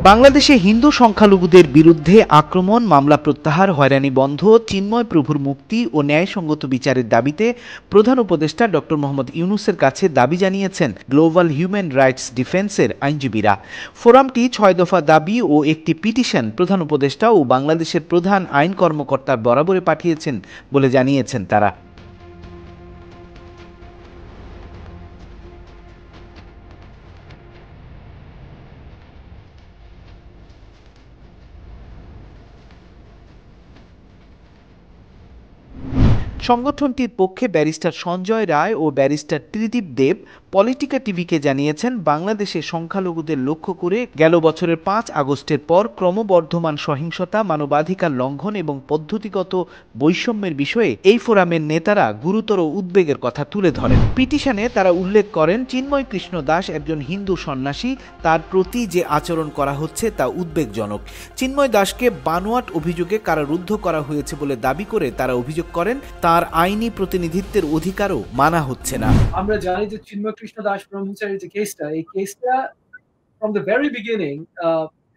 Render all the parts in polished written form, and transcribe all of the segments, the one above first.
বাংলাদেশে হিন্দু সংখ্যালঘুদের বিরুদ্ধে আক্রমণ, মামলা প্রত্যাহার, হয়রানি বন্ধ, চিন্ময় প্রভুর মুক্তি ও ন্যায়সঙ্গত বিচারের দাবিতে প্রধান উপদেষ্টা ডক্টর মোহাম্মদ ইউনূসের কাছে দাবি জানিয়েছেন গ্লোবাল হিউম্যান রাইটস ডিফেন্সের আইনজীবীরা। ফোরামটি ৬ দফা দাবি ও একটি পিটিশন প্রধান উপদেষ্টা ও বাংলাদেশের প্রধান আইন কর্মকর্তার বরাবরে পাঠিয়েছেন বলে জানিয়েছেন তারা। সংগঠনটির পক্ষে ব্যারিস্টার সঞ্জয় রায় ও ব্যারিস্টার ত্রিদীপ দেব পলিটিকা টিভিকে জানিয়েছেন, বাংলাদেশে সংখ্যালঘুদের লক্ষ্য করে গেল বছরের ৫ আগস্টের পর ক্রমবর্ধমান সহিংসতা, মানবাধিকার লঙ্ঘন এবং পদ্ধতিগত বৈষম্যের বিষয়ে এই ফোরামের নেতারা গুরুতর উদ্বেগের কথা তুলে ধরেন। পিটিশনে তারা উল্লেখ করেন, চিন্ময় কৃষ্ণ দাস একজন হিন্দু সন্ন্যাসী, তার প্রতি যে আচরণ করা হচ্ছে তা উদ্বেগজনক। চিন্ময় দাসকে বানোয়াট অভিযোগে কারারুদ্ধ করা হয়েছে বলে দাবি করে তারা অভিযোগ করেন, তার আইনি প্রতিনিধিত্বের অধিকারও মানা হচ্ছে না। আমরা জানি যে চিন্ময় কৃষ্ণ দাস ব্রহ্মচারীর যে কেসটা, এই কেসটা from the very beginning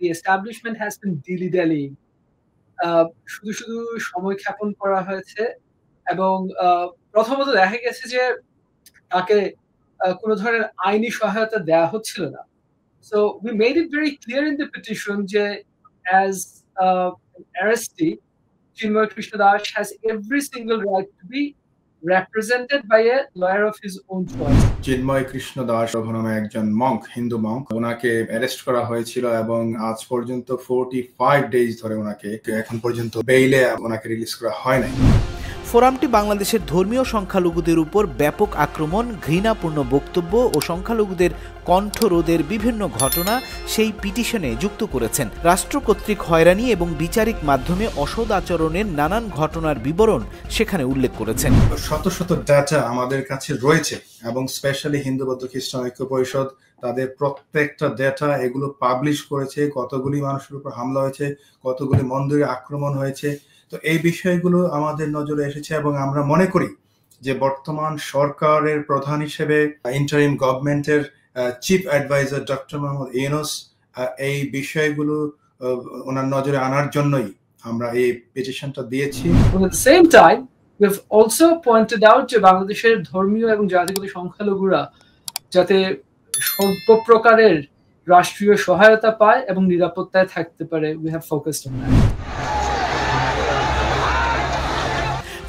the establishment has been dilly-dallying, শুধু শুধু সময় ক্ষেপণ করা হয়েছে এবং প্রথমত দেখা গেছে যে তাকে কোনো ধরনের আইনি সহায়তা দেওয়া হচ্ছিল না। So we made it very clear in the petition যে as an arrestee, Chinmoy Krishna Das has every single right to be represented by a lawyer of his own choice. Chinmoy Krishna Das নামে একজন মঙ্ক, হিন্দু মঙ্ক, ওনাকে arrest করা হয়েছিল এবং আজ পর্যন্ত 45 days ধরে ওনাকে এখন পর্যন্ত বেইলে ওনাকে রিলিজ করা হয় নাই। ফোরামটি বাংলাদেশের ধর্মীয় সংখ্যালঘুদের উপর ব্যাপক আক্রমণ, ঘৃণাপূর্ণ বক্তব্য ও সংখ্যালঘুদের কণ্ঠরোধের বিভিন্ন ঘটনা সেই পিটিশনে যুক্ত করেছেন। রাষ্ট্র কর্তৃক হয়রানি এবং বিচারিক মাধ্যমে অসৎ আচরণের নানান ঘটনার বিবরণ সেখানে উল্লেখ করেছেন। শত শত ডাটা আমাদের কাছে রয়েছে এবং স্পেশালি হিন্দু বৌদ্ধ খ্রিস্টান ঐক্য পরিষদ তাদের প্রত্যেকটা ডেটা এগুলো পাবলিশ করেছে, কতগুলি মানুষের উপর হামলা হয়েছে, কতগুলি মন্দিরে আক্রমণ হয়েছে। তো এই বিষয়গুলো আমাদের নজরে এসেছে এবং আমরা মনে করি যে বর্তমান সরকারের প্রধান হিসেবে ইন্টারিম গভর্নমেন্টের chief adviser doctor Mohammad Yunus এই বিষয়গুলো ওনার নজরে আনার জন্যই আমরা এই পিটিশনটা দিয়েছি। At the same time, we have also pointed out যে বাংলাদেশের ধর্মীয় এবং জাতিগত সংখ্যালঘুরা যাতে সর্বপ্রকারের রাষ্ট্রীয় সহায়তা পায় এবং নিরাপত্তায় থাকতে পারে। We have focused on that.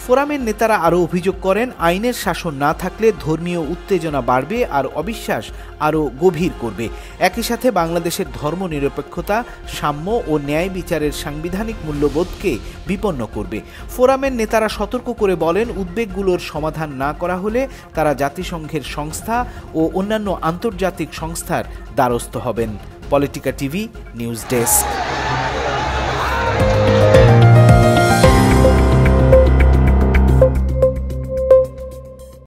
ফোরামের নেতারা আরও অভিযোগ করেন, আইনের শাসন না থাকলে ধর্মীয় উত্তেজনা বাড়বে আর অবিশ্বাস আরও গভীর করবে। একই সাথে বাংলাদেশের ধর্মনিরপেক্ষতা, সাম্য ও ন্যায় বিচারের সাংবিধানিক মূল্যবোধকে বিপন্ন করবে। ফোরামের নেতারা সতর্ক করে বলেন, উদ্বেগগুলোর সমাধান না করা হলে তারা জাতিসংঘের সংস্থা ও অন্যান্য আন্তর্জাতিক সংস্থার দ্বারস্থ হবেন। Politika TV news desk.